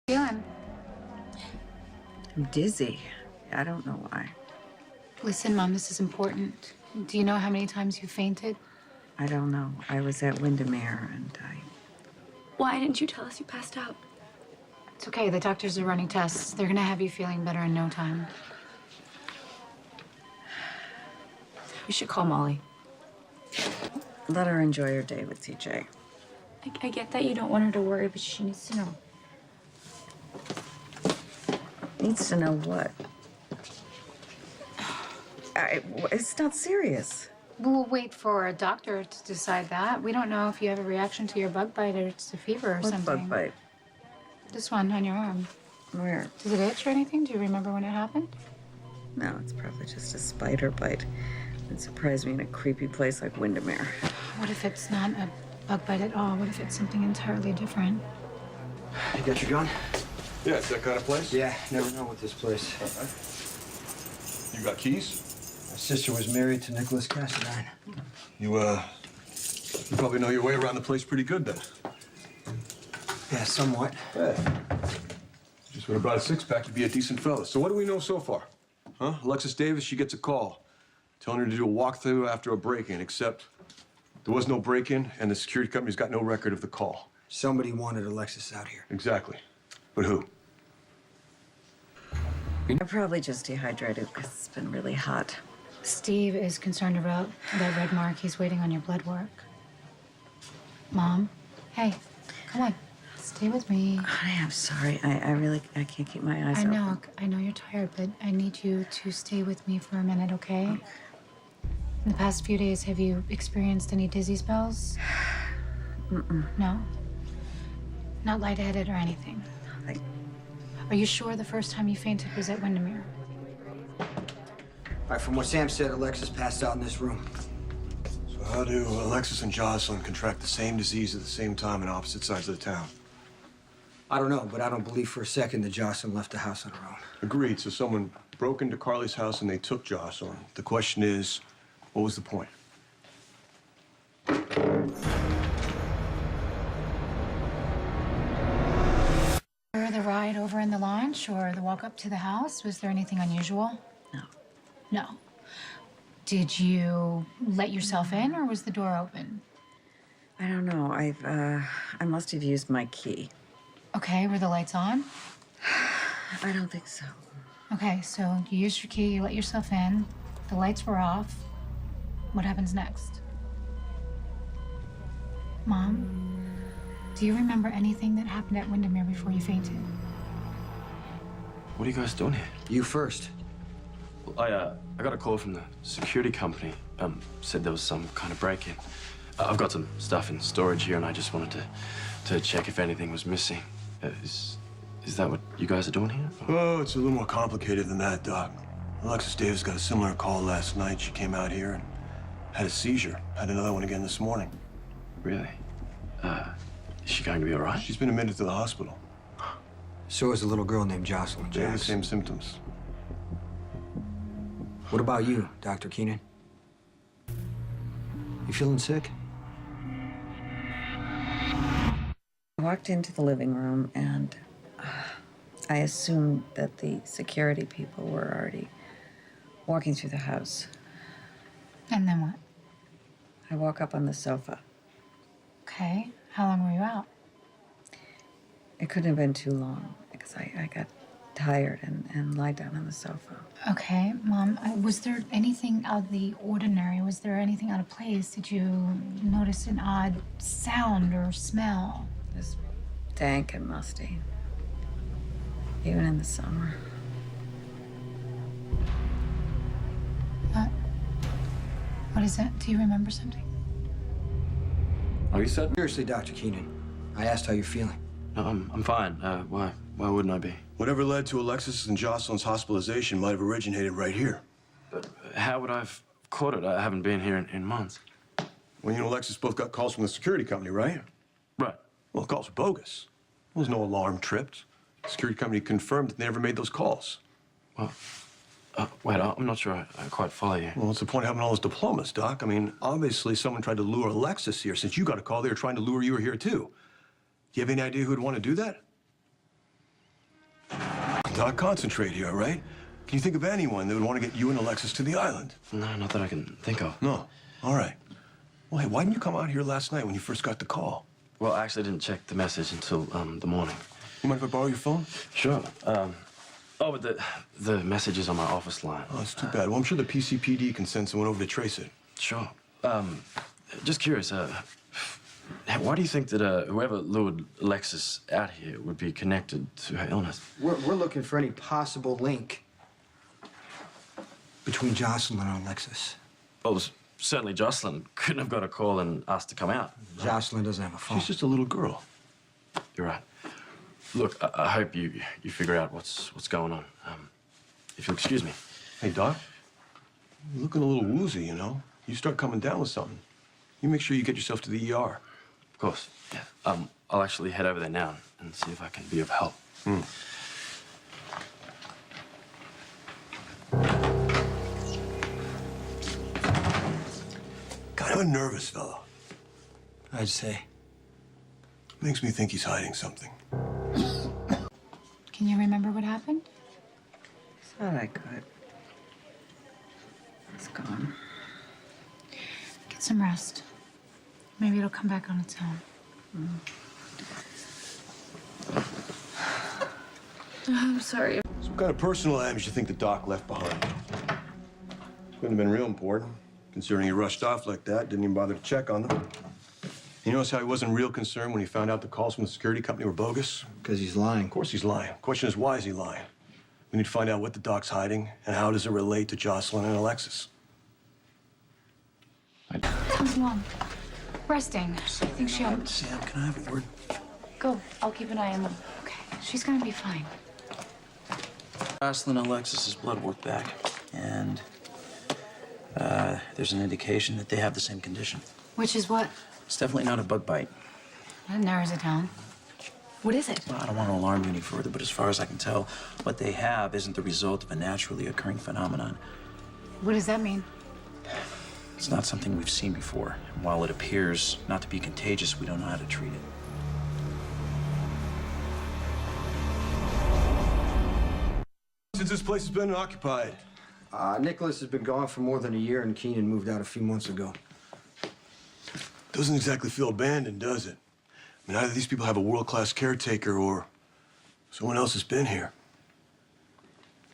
Feeling? I'm dizzy. I don't know why. Listen, Mom, this is important. Do you know how many times you fainted? I don't know. I was at Windermere and Why didn't you tell us you passed out? It's okay. The doctors are running tests. They're gonna have you feeling better in no time. We should call Molly. let her enjoy her day with TJ. I get that you don't want her to worry, but she needs to know. Needs to know what? It's not serious. We'll wait for a doctor to decide that. We don't know if you have a reaction to your bug bite or it's a fever or What something. bug bite? This one on your arm. Where? Does it itch or anything? Do you remember when it happened? No, it's probably just a spider bite. It surprised me in a creepy place like Windermere. What if it's not a bug bite at all? What if it's something entirely different? You got your gun? Yeah, it's that kind of place? Yeah, never know with this place. You got keys? My sister was married to Nicholas Cassadine. You probably know your way around the place pretty good then. Yeah, somewhat. Yeah. Just would have brought a six-pack, you'd be a decent fella. So what do we know so far? Huh? Alexis Davis, she gets a call telling her to do a walkthrough after a break-in, except there was no break-in and the security company's got no record of the call. Somebody wanted Alexis out here. Exactly. But who? I'm probably just dehydrated because it's been really hot. Steve is concerned about that red mark. He's waiting on your blood work. Mom, hey, come on. Stay with me. Honey, I'm sorry. I can't keep my eyes open. I know you're tired, but I need you to stay with me for a minute, okay? In the past few days, have you experienced any dizzy spells? No? Not lightheaded or anything? Nothing. Are you sure the first time you fainted was at Windermere? All right, from what Sam said, Alexis passed out in this room. So how do Alexis and Jocelyn contract the same disease at the same time on opposite sides of the town? I don't know, but I don't believe for a second that Jasam left the house on her own. Agreed. So someone broke into Carly's house and they took Jocelyn. The question is, what was the point? The ride over in the launch or the walk up to the house, was there anything unusual? No. No. Did you let yourself in or was the door open? I don't know. I must have used my key. Okay, were the lights on? I don't think so. Okay, so you used your key, you let yourself in, the lights were off. What happens next? Mom, do you remember anything that happened at Windermere before you fainted? What are you guys doing here? You first. Well, I got a call from the security company. Said there was some kind of break-in. I've got some stuff in storage here, and I just wanted to check if anything was missing. Is that what you guys are doing here? Oh, it's a little more complicated than that, Doc. Alexis Davis got a similar call last night. She came out here and had a seizure. Had another one again this morning. Really? Is she going to be all right? She's been admitted to the hospital. So is a little girl named Jocelyn. They have the Jax. same symptoms. What about you, Dr. Keenan? You feeling sick? I walked into the living room and I assumed that the security people were already walking through the house. And then what? I woke up on the sofa. Okay, how long were you out? It couldn't have been too long because I got tired and lied down on the sofa. Okay, Mom, was there anything out of the ordinary? Was there anything out of place? Did you notice an odd sound or smell? It was dank and musty, even in the summer. What is that? Do you remember something? Oh, you said? Seriously, Dr. Keenan, I asked how you're feeling. No, I'm fine. Why wouldn't I be? Whatever led to Alexis and Jocelyn's hospitalization might have originated right here. But how would I have caught it? I haven't been here in months. Well, you and Alexis both got calls from the security company, right? Right. Well, the calls were bogus. There was no alarm tripped. The security company confirmed that they never made those calls. Well, wait, I'm not sure I quite follow you. Well, what's the point of having all those diplomas, Doc? I mean, obviously someone tried to lure Alexis here. Since you got a call, they were trying to lure you here, too. Do you have any idea who would want to do that? Doc, concentrate here, all right? Can you think of anyone that would want to get you and Alexis to the island? No, not that I can think of. No. All right. Well, hey, why didn't you come out here last night when you first got the call? Well, I actually didn't check the message until the morning. You mind if I borrow your phone? Sure. Oh, but the message is on my office line. Oh, it's too bad. Well, I'm sure the PCPD can send someone over to trace it. Sure. Just curious, why do you think that whoever lured Alexis out here would be connected to her illness? We're looking for any possible link between Jocelyn and Alexis. Well, certainly Jocelyn couldn't have got a call and asked to come out. Jocelyn doesn't have a phone. She's just a little girl. You're right. Look, I hope you figure out what's going on. If you'll excuse me. Hey, Doc, you're looking a little woozy, you know? You start coming down with something. You make sure you get yourself to the ER. Of course, yeah. I'll actually head over there now and see if I can be of help. Kind of a nervous fellow. I'd say. Makes me think he's hiding something. Can you remember what happened? Thought I could. It's gone. Get some rest. Maybe it'll come back on its own. I'm sorry. So what kind of personal items you think the doc left behind? Couldn't have been real important, considering he rushed off like that, didn't even bother to check on them. You notice how he wasn't real concerned when he found out the calls from the security company were bogus? Because he's lying. Of course he's lying. Question is, why is he lying? We need to find out what the doc's hiding and how does it relate to Jocelyn and Alexis. How's Mom? Resting. I think she'll... Sam, can I have a word? Go. I'll keep an eye on them. Okay, she's gonna be fine. Jocelyn and Alexis's blood work back, and there's an indication that they have the same condition. Which is what? It's definitely not a bug bite. That narrows it down. What is it? Well, I don't want to alarm you any further, but as far as I can tell, what they have isn't the result of a naturally occurring phenomenon. What does that mean? It's not something we've seen before. And while it appears not to be contagious, we don't know how to treat it. Since this place has been occupied, Nicholas has been gone for more than a year, and Keenan moved out a few months ago. doesn't exactly feel abandoned, does it? I mean, either these people have a world-class caretaker or someone else has been here.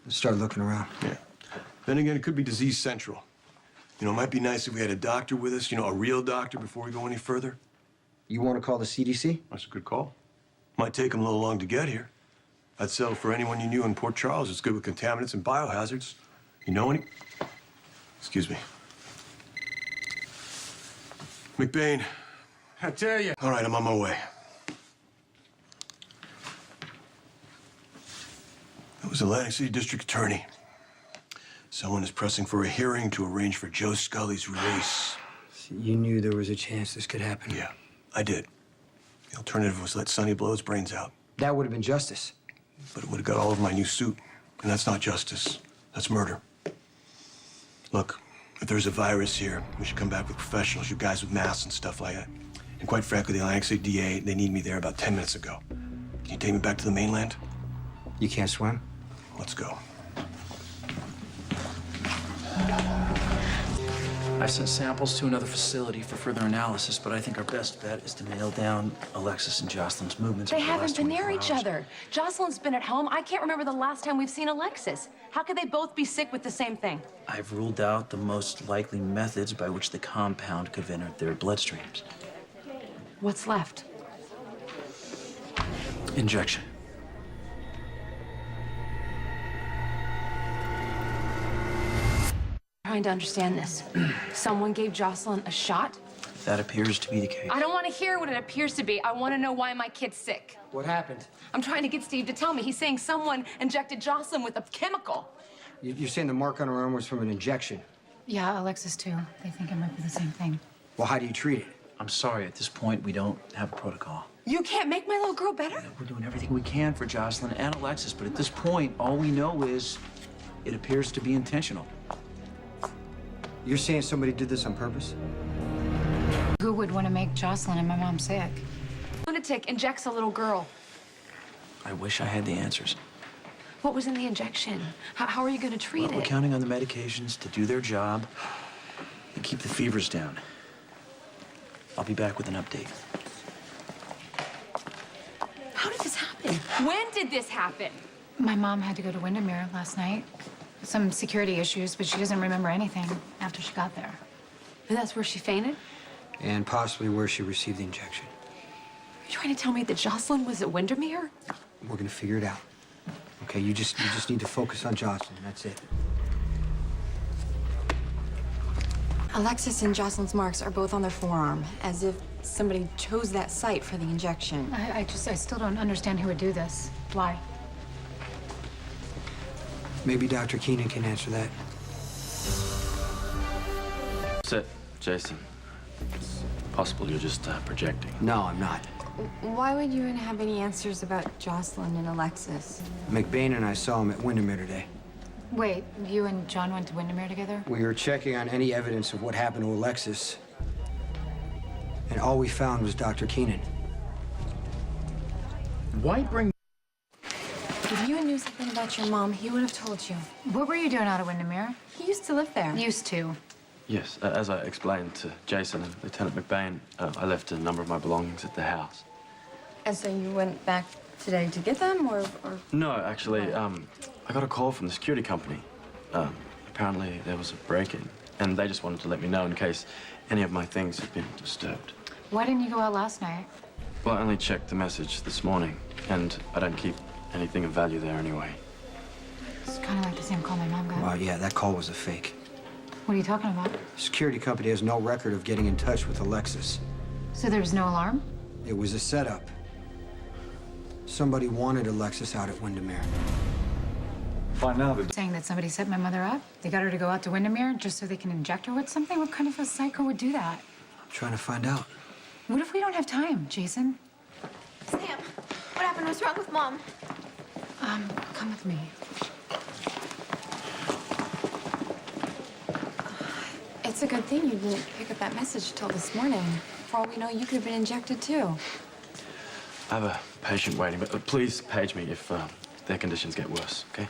Let's start looking around. Yeah. Then again, it could be disease central. You know, it might be nice if we had a doctor with us, you know, a real doctor before we go any further. You want to call the CDC? That's a good call. Might take them a little long to get here. I'd settle for anyone you knew in Port Charles that's good with contaminants and biohazards. You know any? Excuse me. McBain. I tell you. All right, I'm on my way. It was Atlantic City District Attorney. Someone is pressing for a hearing to arrange for Joe Scully's release. So you knew there was a chance this could happen? Yeah, I did. The alternative was let Sonny blow his brains out. That would have been justice. But it would have got all over my new suit. And that's not justice. That's murder. Look, if there's a virus here, we should come back with professionals, you guys with masks and stuff like that. And quite frankly, the Atlantic City DA, they need me there about 10 minutes ago. Can you take me back to the mainland? You can't swim? Let's go. I sent samples to another facility for further analysis, but I think our best bet is to nail down Alexis and Jocelyn's movements. They over the haven't last been near 24 each hours. other. Jocelyn's been at home. I can't remember the last time we've seen Alexis. How could they both be sick with the same thing? I've ruled out the most likely methods by which the compound could have entered their bloodstreams. What's left? Injection. Trying to understand this. Someone gave Jocelyn a shot? That appears to be the case. I don't want to hear what it appears to be. I want to know why my kid's sick. What happened? I'm trying to get Steve to tell me. He's saying someone injected Jocelyn with a chemical. You're saying the mark on her arm was from an injection? Yeah, Alexis too. They think it might be the same thing. Well, how do you treat it? I'm sorry, at this point, we don't have a protocol. You can't make my little girl better? We're doing everything we can for Jocelyn and Alexis, but at this point, all we know is it appears to be intentional. You're saying somebody did this on purpose? Who would want to make Jocelyn and my mom sick? Lunatic injects a little girl. I wish I had the answers. What was in the injection? How are you going to treat We're it? counting on the medications to do their job and keep the fevers down. I'll be back with an update. How did this happen? When did this happen? My mom had to go to Windermere last night. Some security issues, but she doesn't remember anything after she got there. And that's where she fainted? And possibly where she received the injection. You're trying to tell me that Jocelyn was at Windermere? We're gonna figure it out. Okay, you just need to focus on Jocelyn. That's it. Alexis and Jocelyn's marks are both on their forearm, as if somebody chose that site for the injection. I still don't understand who would do this. Why? Maybe Dr. Keenan can answer that. That's it, Jason. It's possible you're just projecting. No, I'm not. Why would you have any answers about Jocelyn and Alexis? McBain and I saw him at Windermere today. Wait, you and John went to Windermere together? We were checking on any evidence of what happened to Alexis. And all we found was Dr. Keenan. Why bring... If Ewan knew something about your mom, he would have told you. What were you doing out of Windermere? He used to live there. Used to. Yes, as I explained to Jason and Lieutenant McBain, I left a number of my belongings at the house. And so you went back today to get them, or... No, actually, I got a call from the security company. Apparently there was a break-in, and they just wanted to let me know in case any of my things had been disturbed. Why didn't you go out last night? Well, I only checked the message this morning, and I don't keep anything of value there anyway. It's kind of like the same call my mom got. Well, yeah, that call was a fake. What are you talking about? The security company has no record of getting in touch with Alexis. So there was no alarm? It was a setup. Somebody wanted Alexis out at Windermere. By now, the Saying that somebody set my mother up? They got her to go out to Windermere just so they can inject her with something? What kind of a psycho would do that? I'm trying to find out. What if we don't have time, Jason? Sam, what happened? What's wrong with Mom? Come with me. It's a good thing you didn't pick up that message till this morning. For all we know, you could have been injected, too. I have a patient waiting, but please page me if their conditions get worse, okay?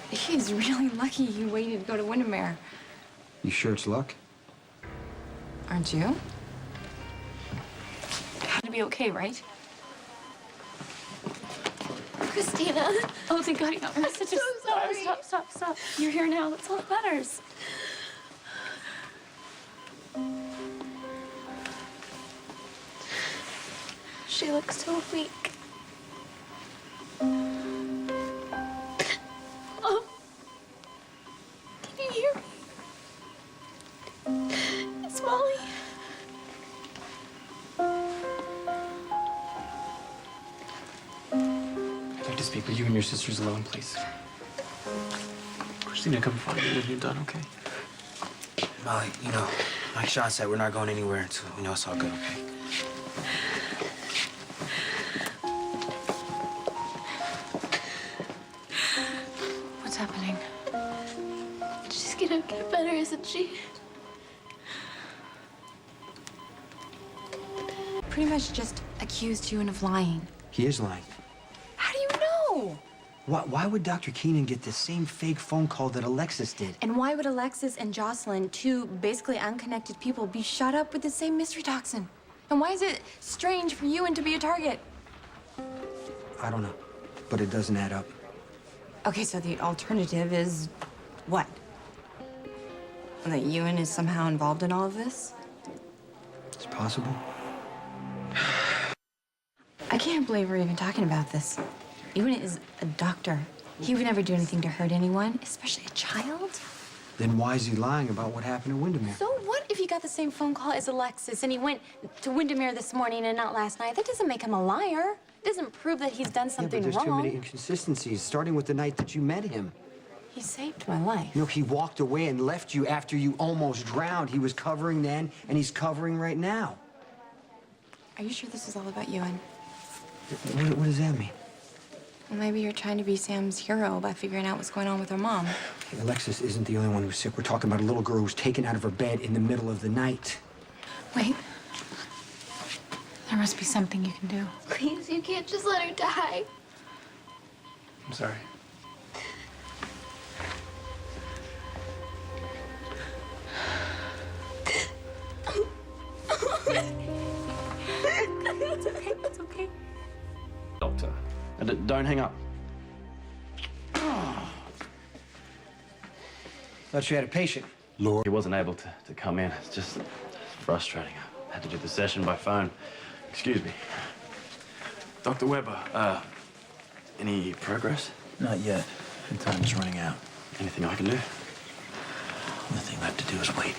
He's really lucky you waited to go to Windermere. You sure it's luck? Aren't you? Had to be okay, right? Christina. Oh, thank God you got messages. so sorry. Stop. You're here now. That's all that matters. She looks so weak. Oh. Can you hear me? It's Molly. I'd like to speak with you and your sisters alone, please. Christina, come find me when you're done, okay? Molly, you know, like Sean said, we're not going anywhere until we know it's all good, okay? What's happening? She's gonna get better, isn't she? Pretty much just accused Ewan of lying. He is lying. How do you know? Why would Dr. Keenan get the same fake phone call that Alexis did? And why would Alexis and Jocelyn, two basically unconnected people, be shot up with the same mystery toxin? And why is it strange for Ewan to be a target? I don't know, but it doesn't add up. Okay, so the alternative is what? That Ewan is somehow involved in all of this? It's possible. I can't believe we're even talking about this. Ewan is a doctor. He would never do anything to hurt anyone, especially a child. Then why is he lying about what happened at Windermere? So what if he got the same phone call as Alexis and he went to Windermere this morning and not last night? That doesn't make him a liar. It doesn't prove that he's done Yeah, something but there's too wrong. many inconsistencies, starting with the night that you met him. He saved my life. You know, he walked away and left you after you almost drowned. He was covering then, and he's covering right now. Are you sure this is all about Ewan? What does that mean? Well, maybe you're trying to be Sam's hero by figuring out what's going on with her mom. Okay, Alexis isn't the only one who's sick. We're talking about a little girl who was taken out of her bed in the middle of the night. Wait. There must be something you can do. Please, you can't just let her die. I'm sorry. It's okay. It's okay. Doctor. Don't hang up. Thought you had a patient. Lord. He wasn't able to come in. It's just frustrating. I had to do the session by phone. Excuse me. Dr. Weber, any progress? Not yet. And time is running out. Anything I can do? The thing left to do is wait.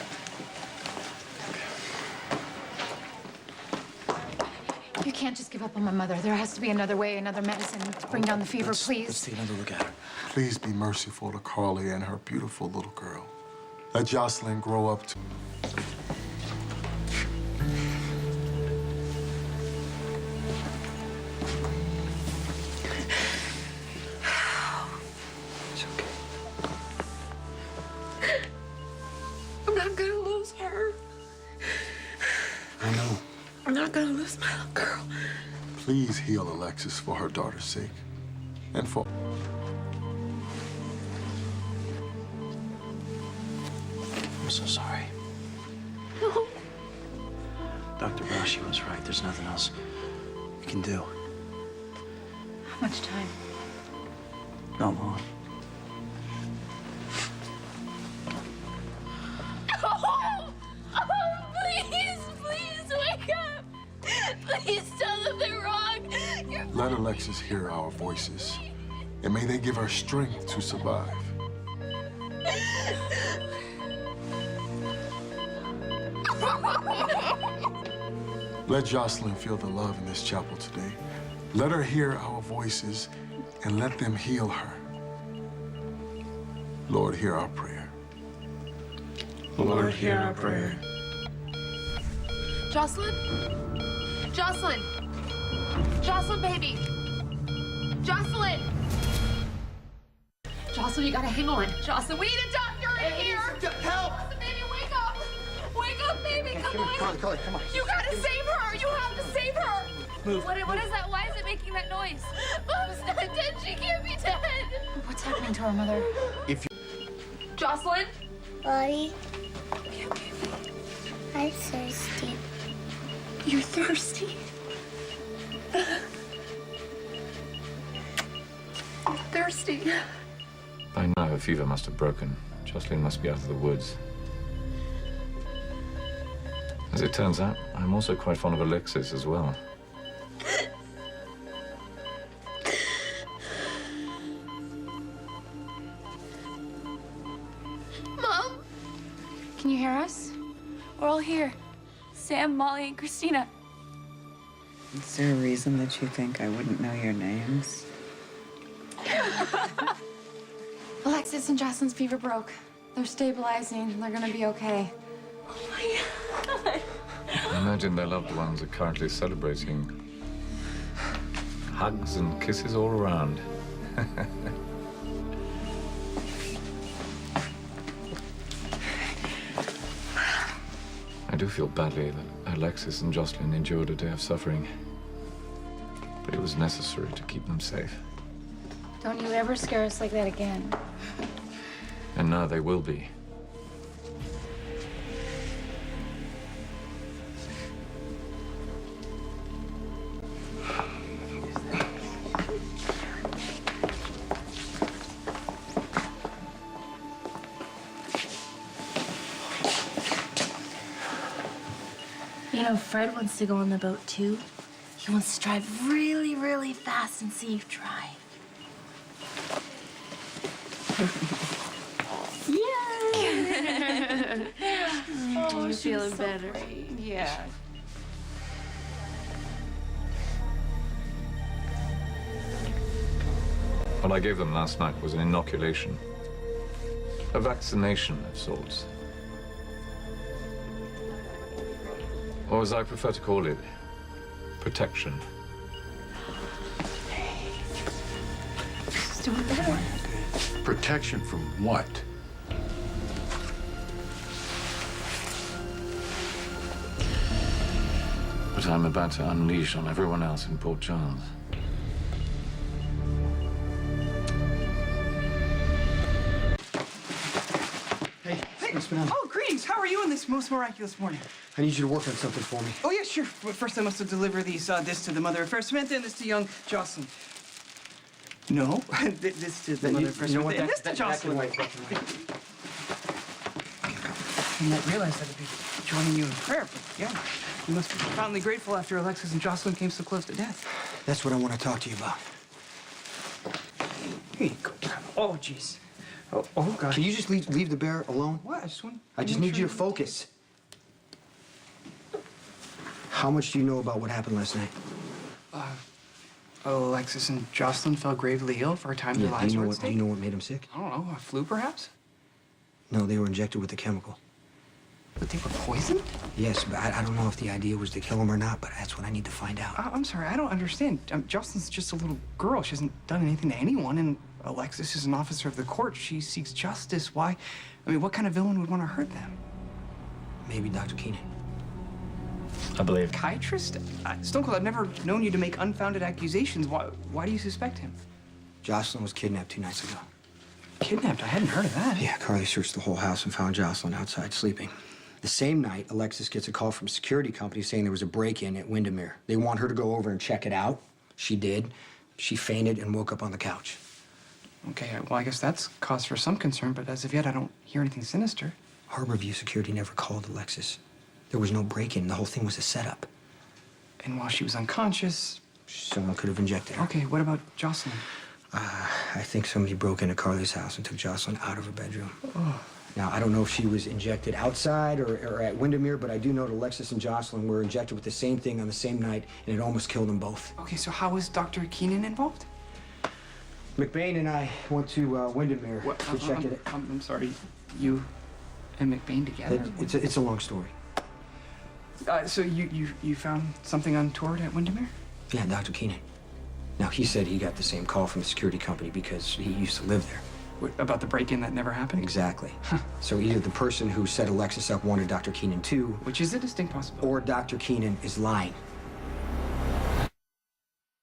You can't just give up on my mother. There has to be another way, another medicine to bring down the fever, Let's please. take another look at her. Please be merciful to Carly and her beautiful little girl. Let Jocelyn grow up to... It's okay. I'm not gonna lose her. I know. I'm not gonna lose my little girl. Please heal Alexis for her daughter's sake. And for... I'm so sorry. No. Dr. Rashi was right. There's nothing else we can do. How much time? Not long. Please wake up. Please tell them they're wrong. Let Alexis hear our voices. And may they give her strength to survive. Let Jocelyn feel the love in this chapel today. Let her hear our voices and let them heal her. Lord, hear our prayer. Lord, hear our prayer. Jocelyn? Jocelyn! Jocelyn, baby! Jocelyn! Jocelyn, you gotta hang on. Jocelyn, we need a doctor in here! Help! Jocelyn, baby, wake up! Wake up, baby, come on! Carly, come on. You gotta save her! You have to save her! What is that? Why is it making that noise? Mom's not dead. She can't be dead. What's happening to our mother? Jocelyn? Buddy, I'm thirsty. You're thirsty. Thirsty. By now, her fever must have broken. Jocelyn must be out of the woods. As it turns out, I'm also quite fond of Alexis as well. Mom? Can you hear us? We're all here. Sam, Molly, and Christina. Is there a reason that you think I wouldn't know your names? Alexis and Jocelyn's fever broke. They're stabilizing. They're gonna be okay. I imagine their loved ones are currently celebrating. Hugs and kisses all around. I do feel badly that Alexis and Jocelyn endured a day of suffering. But it was necessary to keep them safe. Don't you ever scare us like that again. And now they will be. You know, Fred wants to go on the boat too. He wants to drive really, really fast and see you try. Yeah! Oh, you're feeling better. Yeah. What I gave them last night was an inoculation. A vaccination of sorts. Or as I prefer to call it, protection. She's doing better. Protection from what? But I'm about to unleash on everyone else in Port Charles. Oh, greetings. How are you on this most miraculous morning? I need you to work on something for me. Oh, yeah, sure. But first, I must deliver this to the mother of Fair Samantha and this to young Jocelyn. No, this to the mother of Fair Samantha and this to Jocelyn. I didn't realize I'd be joining you in prayer, but yeah, you must be profoundly grateful after Alexis and Jocelyn came so close to death. That's what I want to talk to you about. Here you go. Oh, jeez. Oh, God. Can you just leave the bear alone? What? I just need you to focus. How much do you know about what happened last night? Alexis and Jocelyn fell gravely ill for a time their lives were at stake. Do you know what made them sick? I don't know, a flu perhaps? No, they were injected with a chemical. But they were poisoned? Yes, but I don't know if the idea was to kill them or not, but that's what I need to find out. I'm sorry, I don't understand. Jocelyn's just a little girl. She hasn't done anything to anyone, and Alexis is an officer of the court. She seeks justice. Why? I mean, what kind of villain would want to hurt them? Maybe Dr. Keenan. I believe. Psychiatrist? Stone Cold, I've never known you to make unfounded accusations. Why do you suspect him? Jocelyn was kidnapped 2 nights ago. Kidnapped? I hadn't heard of that. Yeah, Carly searched the whole house and found Jocelyn outside sleeping. The same night, Alexis gets a call from a security company saying there was a break-in at Windermere. They want her to go over and check it out. She did. She fainted and woke up on the couch. Okay, well, I guess that's cause for some concern, but as of yet, I don't hear anything sinister. Harborview security never called Alexis. There was no break-in. The whole thing was a setup. And while she was unconscious... Someone could have injected her. Okay, what about Jocelyn? I think somebody broke into Carly's house and took Jocelyn out of her bedroom. Oh. Now, I don't know if she was injected outside or at Windermere, but I do know that Alexis and Jocelyn were injected with the same thing on the same night, and it almost killed them both. Okay, so how was Dr. Keenan involved? McBain and I went to Windermere to check it. I'm sorry, you and McBain together? It's a long story. So you found something untoward at Windermere? Yeah, Dr. Keenan. Now, he said he got the same call from the security company because he used to live there. What, about the break-in that never happened? Exactly. So either the person who set Alexis up wanted Dr. Keenan too, which is a distinct possibility, or Dr. Keenan is lying. I'd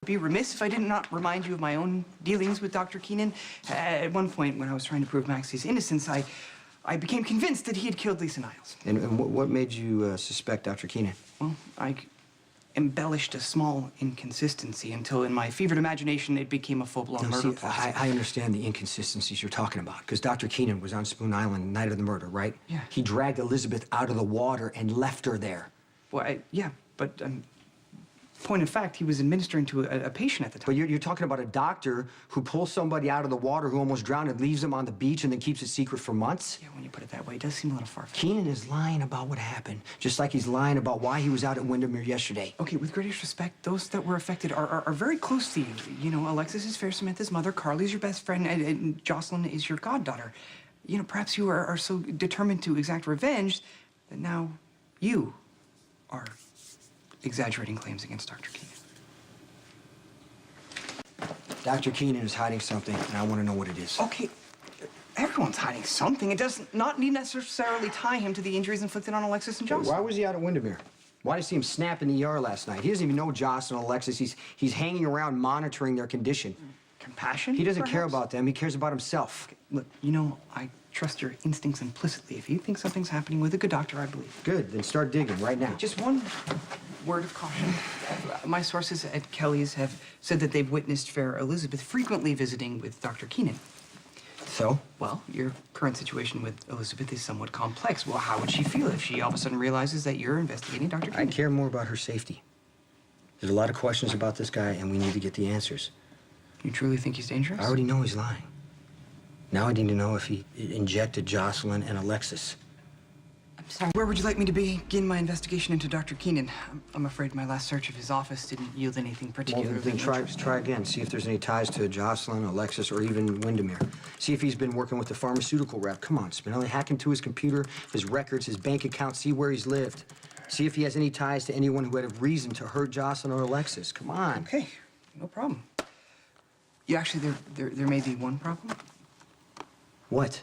be remiss if I did not remind you of my own dealings with Dr. Keenan. At one point, when I was trying to prove Maxie's innocence, I became convinced that he had killed Lisa Niles. And what made you suspect Dr. Keenan? Well, I embellished a small inconsistency until, in my fevered imagination, it became a full-blown murder plot. I understand the inconsistencies you're talking about, because Dr. Keenan was on Spoon Island the night of the murder, right? Yeah. He dragged Elizabeth out of the water and left her there. Well, yeah, but point of fact, he was administering to a patient at the time. But you're talking about a doctor who pulls somebody out of the water who almost drowned and leaves them on the beach and then keeps it secret for months? Yeah, when you put it that way, it does seem a little far-fetched. Keenan is lying about what happened, just like he's lying about why he was out at Windermere yesterday. Okay, with greatest respect, those that were affected are very close to you. You know, Alexis is Fair Samantha's mother, Carly's your best friend, and Jocelyn is your goddaughter. You know, perhaps you are so determined to exact revenge that now you are exaggerating claims against Dr. Keenan. Dr. Keenan is hiding something, and I want to know what it is. Okay, everyone's hiding something. It does not need necessarily tie him to the injuries inflicted on Alexis and Jocelyn. Why was he out at Windermere? Why did I see him snap in the ER last night? He doesn't even know Jocelyn and Alexis. He's hanging around monitoring their condition. Compassion? He doesn't care perhaps? about them. He cares about himself. Okay, look, you know, I trust your instincts implicitly. If you think something's happening with a good doctor, I believe. Good, then start digging right now. Just one word of caution. My sources at Kelly's have said that they've witnessed Fair Elizabeth frequently visiting with Dr. Keenan. So? Well, your current situation with Elizabeth is somewhat complex. Well, how would she feel if she all of a sudden realizes that you're investigating Dr. Keenan? I care more about her safety. There's a lot of questions about this guy, and we need to get the answers. You truly think he's dangerous? I already know he's lying. Now I need to know if he injected Jocelyn and Alexis. I'm sorry. Where would you like me to begin my investigation into Dr. Keenan? I'm afraid my last search of his office didn't yield anything particularly Well, then try again. See if there's any ties to Jocelyn, Alexis, or even Windermere. See if he's been working with the pharmaceutical rep. Come on, Spinelli. Hack into his computer, his records, his bank account. See where he's lived. See if he has any ties to anyone who had a reason to hurt Jocelyn or Alexis. Come on. Okay, no problem. Yeah, actually, there may be one problem. What?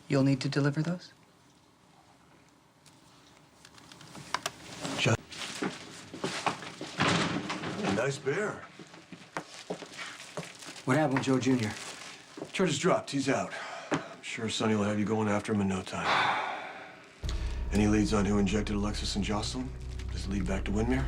You'll need to deliver those? Nice bear. What happened with Joe Jr.? Charges dropped. He's out. I'm Sure, Sonny will have you going after him in no time. Any leads on who injected Alexis and Jocelyn? Does it lead back to Windmere?